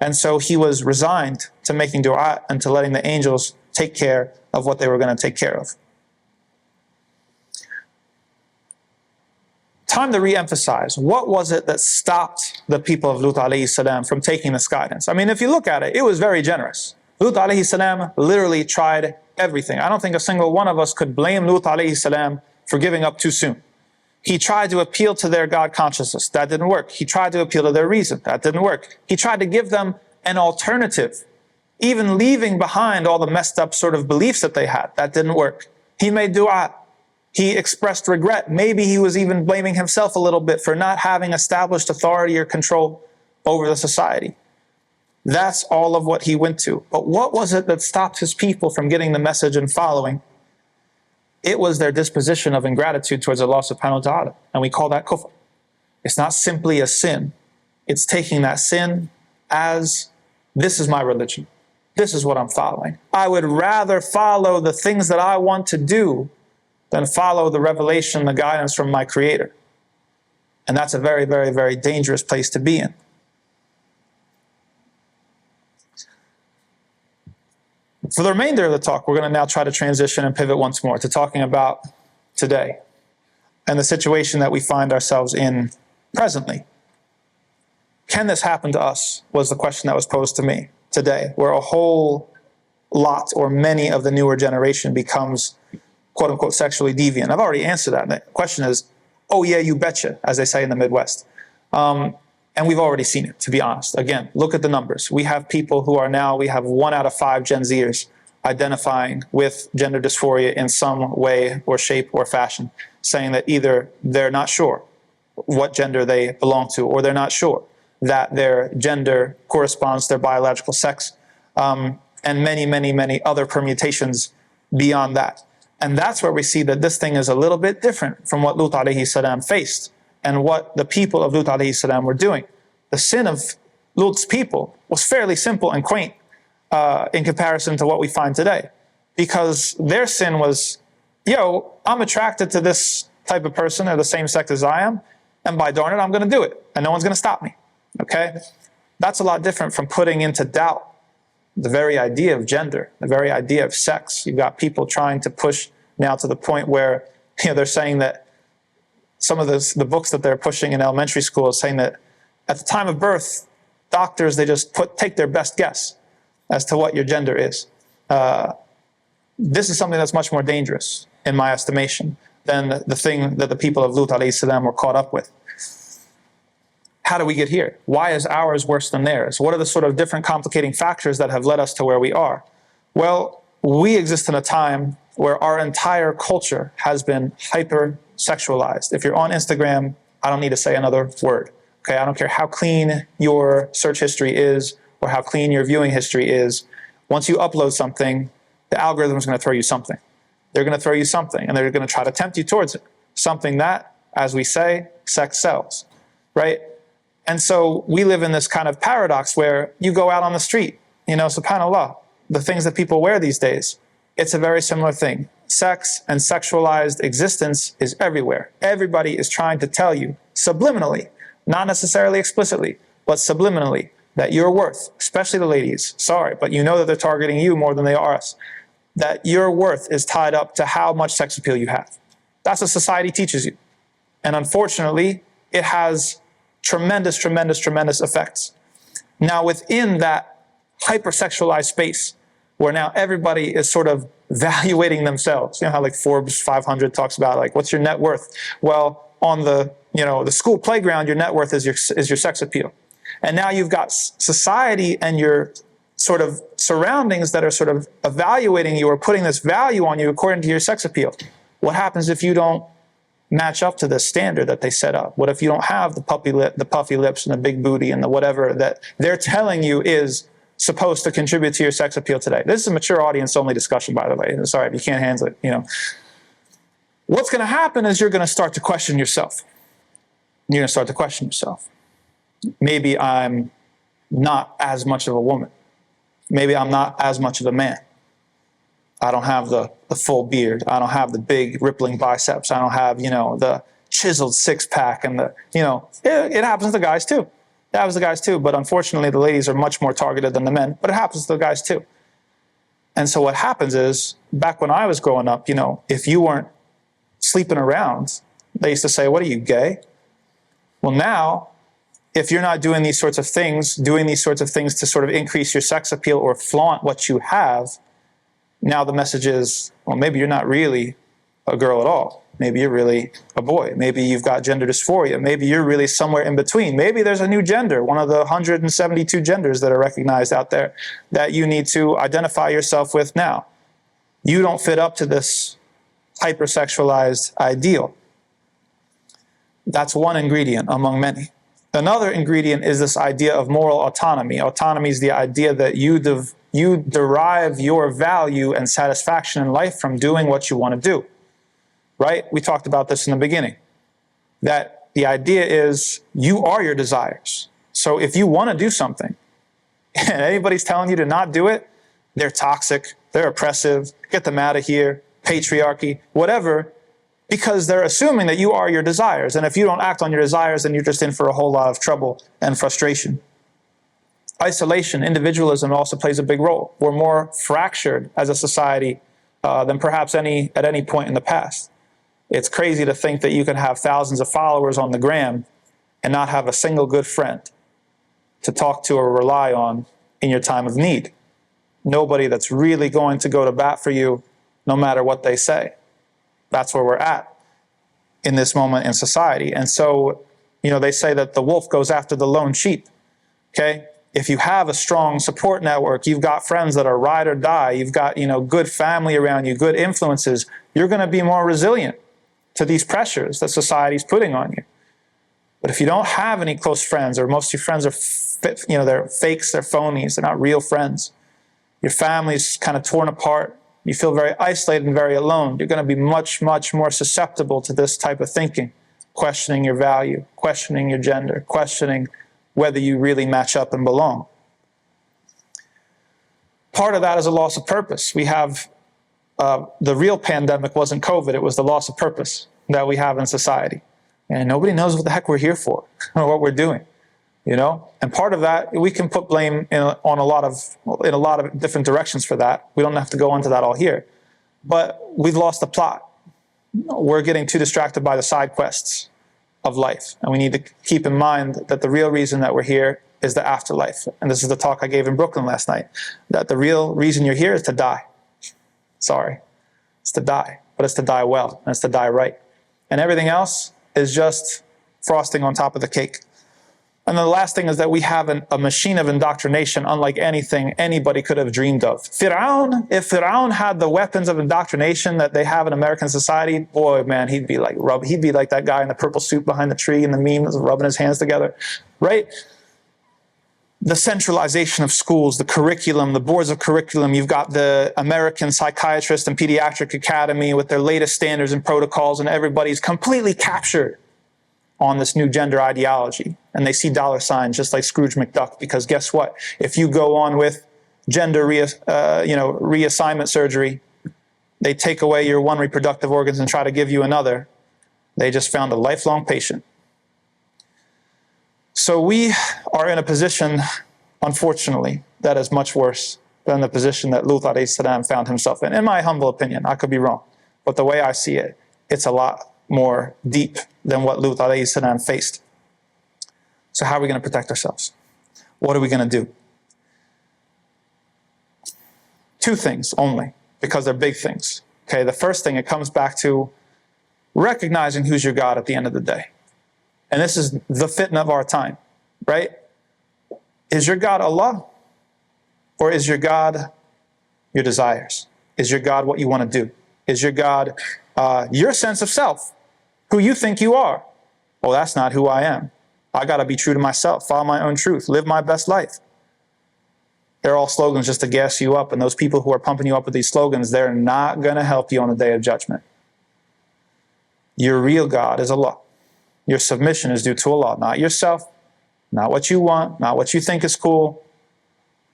And so he was resigned to making dua and to letting the angels take care of what they were going to take care of. Time to re-emphasize, what was it that stopped the people of Lut alayhi salam from taking this guidance? I mean, if you look at it, it was very generous. Lut alayhi salam literally tried everything. I don't think a single one of us could blame Lut alayhi salam for giving up too soon. He tried to appeal to their God consciousness. That didn't work. He tried to appeal to their reason. That didn't work. He tried to give them an alternative even leaving behind all the messed up sort of beliefs that they had. That didn't work. He made dua. He expressed regret. Maybe he was even blaming himself a little bit for not having established authority or control over the society. That's all of what he went to. But what was it that stopped his people from getting the message and following? It was their disposition of ingratitude towards Allah subhanahu wa ta'ala. And we call that kufr. It's not simply a sin. It's taking that sin as, this is my religion. This is what I'm following. I would rather follow the things that I want to do than follow the revelation, the guidance from my Creator. And that's a very, very, very dangerous place to be in. For the remainder of the talk, we're going to now try to transition and pivot once more to talking about today and the situation that we find ourselves in presently. Can this happen to us, was the question that was posed to me today, where a whole lot or many of the newer generation becomes quote unquote sexually deviant. I've already answered that. And the question is, oh yeah, you betcha, as they say in the Midwest. And we've already seen it, to be honest. Again, look at the numbers. We have people who are now, we have 1 out of 5 Gen Zers identifying with gender dysphoria in some way or shape or fashion, saying that either they're not sure what gender they belong to, or they're not sure that their gender corresponds to their biological sex, and many, many, many other permutations beyond that. And that's where we see that this thing is a little bit different from what Lut alayhi salam faced and what the people of Lut alayhi salam were doing. The sin of Lut's people was fairly simple and quaint in comparison to what we find today. Because their sin was, yo, I'm attracted to this type of person or the same sex as I am, and by darn it, I'm going to do it, and no one's going to stop me. Okay? That's a lot different from putting into doubt the very idea of gender, the very idea of sex. You've got people trying to push now to the point where, you know, they're saying that some of the books that they're pushing in elementary school is saying that at the time of birth, doctors, they just take their best guess as to what your gender is. This is something that's much more dangerous, in my estimation, than the thing that the people of Lut alayhi salam were caught up with. How do we get here? Why is ours worse than theirs? What are the sort of different complicating factors that have led us to where we are? Well, we exist in a time where our entire culture has been hyper-sexualized. If you're on Instagram, I don't need to say another word. Okay, I don't care how clean your search history is or how clean your viewing history is. Once you upload something, the algorithm is going to throw you something. They're going to throw you something, and they're going to try to tempt you towards it. Something that, as we say, sex sells, right? And so we live in this kind of paradox where you go out on the street, you know, subhanAllah, the things that people wear these days, it's a very similar thing. Sex and sexualized existence is everywhere. Everybody is trying to tell you subliminally, not necessarily explicitly, but subliminally, that your worth, especially the ladies, sorry, but you know that they're targeting you more than they are us, that your worth is tied up to how much sex appeal you have. That's what society teaches you. And unfortunately, it has tremendous, tremendous, tremendous effects. Now, within that hypersexualized space, where now everybody is sort of valuating themselves, you know how like Forbes 500 talks about like, what's your net worth? Well, on the, you know, the school playground, your net worth is your sex appeal. And now you've got society and your sort of surroundings that are sort of evaluating you or putting this value on you according to your sex appeal. What happens if you don't match up to the standard that they set up? What if you don't have the puffy lips and the big booty and the whatever that they're telling you is supposed to contribute to your sex appeal today? This is a mature audience only discussion, by the way. Sorry if you can't handle it, you know. What's going to happen is you're going to start to question yourself. You're going to start to question yourself. Maybe I'm not as much of a woman. Maybe I'm not as much of a man. I don't have the full beard. I don't have the big rippling biceps. I don't have, you know, the chiseled six-pack and the, you know, it happens to guys too. It happens to guys too, but unfortunately the ladies are much more targeted than the men, but it happens to the guys too. And so what happens is, back when I was growing up, you know, if you weren't sleeping around, they used to say, what are you, gay? Well, now, if you're not doing these sorts of things to sort of increase your sex appeal or flaunt what you have, now the message is, well, maybe you're not really a girl at all. Maybe you're really a boy. Maybe you've got gender dysphoria. Maybe you're really somewhere in between. Maybe there's a new gender, one of the 172 genders that are recognized out there that you need to identify yourself with now. You don't fit up to this hypersexualized ideal. That's one ingredient among many. Another ingredient is this idea of moral autonomy. Autonomy is the idea that you derive your value and satisfaction in life from doing what you want to do. Right? We talked about this in the beginning. That the idea is you are your desires. So if you want to do something and anybody's telling you to not do it, they're toxic, they're oppressive, get them out of here, patriarchy, whatever, because they're assuming that you are your desires. And if you don't act on your desires, then you're just in for a whole lot of trouble and frustration. Isolation, individualism also plays a big role. We're more fractured as a society than perhaps at any point in the past. It's crazy to think that you can have thousands of followers on the gram and not have a single good friend to talk to or rely on in your time of need. Nobody that's really going to go to bat for you no matter what they say. That's where we're at in this moment in society. And so, they say that the wolf goes after the lone sheep, okay? If you have a strong support network, you've got friends that are ride or die, you've got, good family around you, good influences, you're going to be more resilient to these pressures that society's putting on you. But if you don't have any close friends, or most of your friends are, they're fakes, they're phonies, they're not real friends, your family's kind of torn apart, you feel very isolated and very alone, you're going to be much, much more susceptible to this type of thinking, questioning your value, questioning your gender, questioning whether you really match up and belong. Part of that is a loss of purpose. We have the real pandemic wasn't COVID, it was the loss of purpose that we have in society. And nobody knows what the heck we're here for or what we're doing, And part of that, we can put blame in a lot of different directions for that. We don't have to go into that all here. But we've lost the plot. We're getting too distracted by the side quests of life. And we need to keep in mind that the real reason that we're here is the afterlife. And this is the talk I gave in Brooklyn last night, that the real reason you're here is to die. Sorry, it's to die, but it's to die well, and it's to die right. And everything else is just frosting on top of the cake. And the last thing is that we have a machine of indoctrination unlike anything anybody could have dreamed of. If Fir'aun had the weapons of indoctrination that they have in American society, boy, man, he'd be like that guy in the purple suit behind the tree in the meme that's rubbing his hands together, right? The centralization of schools, the curriculum, the boards of curriculum. You've got the American Psychiatrist and Pediatric Academy with their latest standards and protocols, and everybody's completely captured on this new gender ideology. And they see dollar signs just like Scrooge McDuck, because guess what? If you go on with gender reassignment surgery, they take away your one reproductive organs and try to give you another. They just found a lifelong patient. So we are in a position, unfortunately, that is much worse than the position that Lut alayhi salam found himself in my humble opinion. I could be wrong. But the way I see it, it's a lot more deep than what Lut alayhi salam faced. So how are we going to protect ourselves? What are we going to do? Two things only, because they're big things. Okay, the first thing, it comes back to recognizing who's your God at the end of the day. And this is the fitna of our time, right? Is your God Allah? Or is your God your desires? Is your God what you want to do? Is your God your sense of self? Who you think you are? Well, that's not who I am. I got to be true to myself, follow my own truth, live my best life. They're all slogans just to gas you up. And those people who are pumping you up with these slogans, they're not going to help you on the day of judgment. Your real God is Allah. Your submission is due to Allah, not yourself, not what you want, not what you think is cool.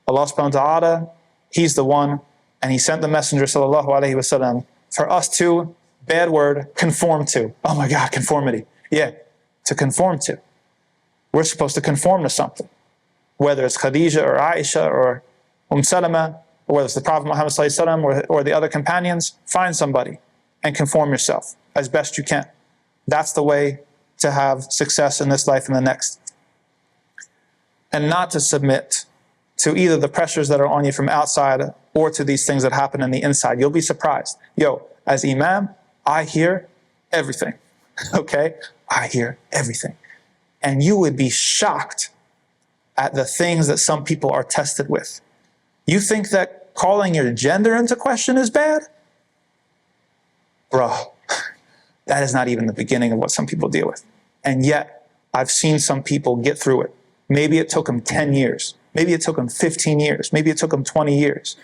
Allah subhanahu wa ta'ala, He's the one, and He sent the Messenger sallallahu alayhi wa sallam for us to, bad word, conform to. Oh my God, conformity. Yeah, to conform to. We're supposed to conform to something. Whether it's Khadija or Aisha or Salama, or whether it's the Prophet Muhammad sallallahu alayhi wa sallam or the other companions, find somebody and conform yourself as best you can. That's the way to have success in this life and the next. And not to submit to either the pressures that are on you from outside or to these things that happen in the inside. You'll be surprised. As Imam, I hear everything, okay? I hear everything. And you would be shocked at the things that some people are tested with. You think that calling your gender into question is bad? Bro, that is not even the beginning of what some people deal with. And yet, I've seen some people get through it. Maybe it took them 10 years. Maybe it took them 15 years. Maybe it took them 20 years.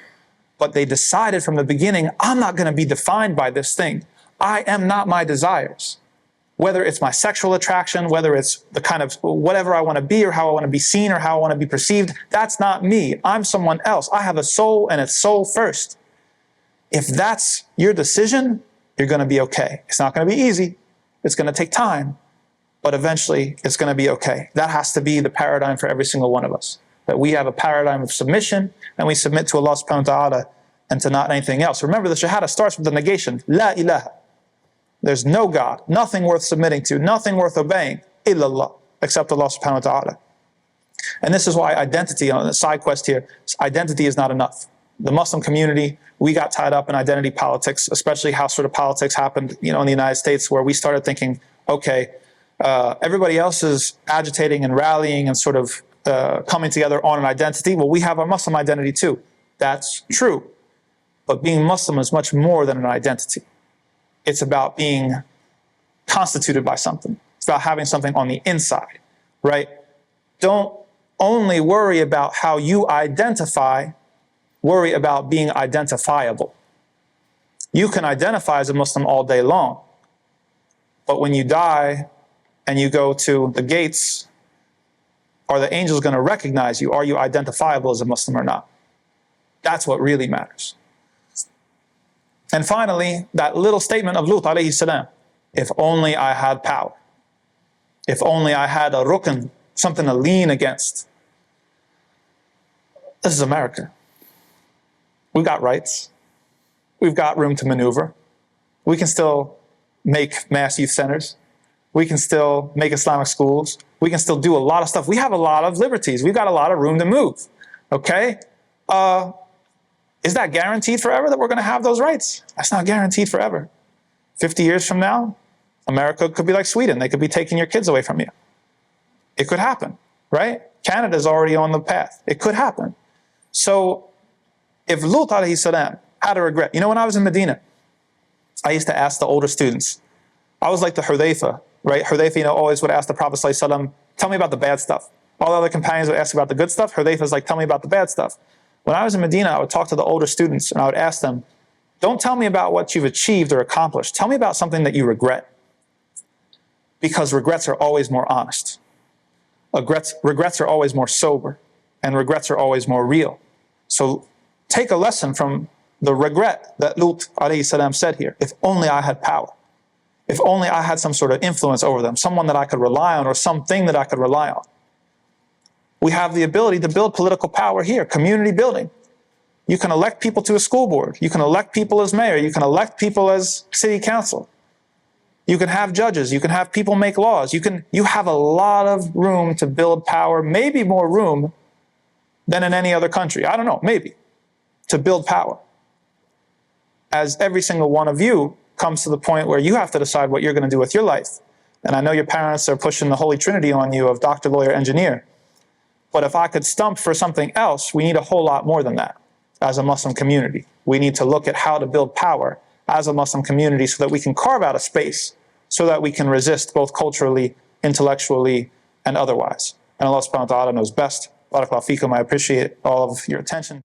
But they decided from the beginning, I'm not going to be defined by this thing. I am not my desires. Whether it's my sexual attraction, whether it's the kind of whatever I want to be or how I want to be seen or how I want to be perceived, that's not me. I'm someone else. I have a soul and it's soul first. If that's your decision, you're going to be okay. It's not going to be easy. It's going to take time, but eventually it's going to be okay. That has to be the paradigm for every single one of us. That we have a paradigm of submission and we submit to Allah subhanahu wa ta'ala and to not anything else. Remember, the shahada starts with the negation. La ilaha. There's no God, nothing worth submitting to, nothing worth obeying, illallah, except Allah subhanahu wa ta'ala. And this is why identity, on the side quest here, identity is not enough. The Muslim community, we got tied up in identity politics, especially how sort of politics happened, in the United States, where we started thinking, okay, everybody else is agitating and rallying and sort of coming together on an identity. Well, we have our Muslim identity too. That's true. But being Muslim is much more than an identity. It's about being constituted by something. It's about having something on the inside, right? Don't only worry about how you identify, worry about being identifiable. You can identify as a Muslim all day long, but when you die and you go to the gates, are the angels going to recognize you? Are you identifiable as a Muslim or not? That's what really matters. And finally, that little statement of Lut alayhi salam, if only I had power. If only I had a rukn, something to lean against. This is America. We've got rights. We've got room to maneuver. We can still make mass youth centers. We can still make Islamic schools. We can still do a lot of stuff. We have a lot of liberties. We've got a lot of room to move. Okay? Is that guaranteed forever that we're going to have those rights? That's not guaranteed forever. 50 years from now, America could be like Sweden. They could be taking your kids away from you. It could happen, right? Canada's already on the path. It could happen. So if Lut alayhi salam had a regret, when I was in Medina, I used to ask the older students. I was like the Hudayfa, right? Hudayfa, always would ask the Prophet sallallahu alaihi wasallam, tell me about the bad stuff. All the other companions would ask about the good stuff. Hudayfa's like, tell me about the bad stuff. When I was in Medina, I would talk to the older students and I would ask them, don't tell me about what you've achieved or accomplished. Tell me about something that you regret. Because regrets are always more honest. Regrets are always more sober. And regrets are always more real. So take a lesson from the regret that Lut alayhi salam said here. If only I had power. If only I had some sort of influence over them. Someone that I could rely on or something that I could rely on. We have the ability to build political power here, community building. You can elect people to a school board. You can elect people as mayor. You can elect people as city council. You can have judges. You can have people make laws. You have a lot of room to build power, maybe more room than in any other country. I don't know, maybe, to build power. As every single one of you comes to the point where you have to decide what you're going to do with your life. And I know your parents are pushing the Holy Trinity on you of doctor, lawyer, engineer. But if I could stump for something else, we need a whole lot more than that as a Muslim community. We need to look at how to build power as a Muslim community so that we can carve out a space so that we can resist both culturally, intellectually, and otherwise. And Allah subhanahu wa ta'ala knows best. Barakallahu feekum. I appreciate all of your attention.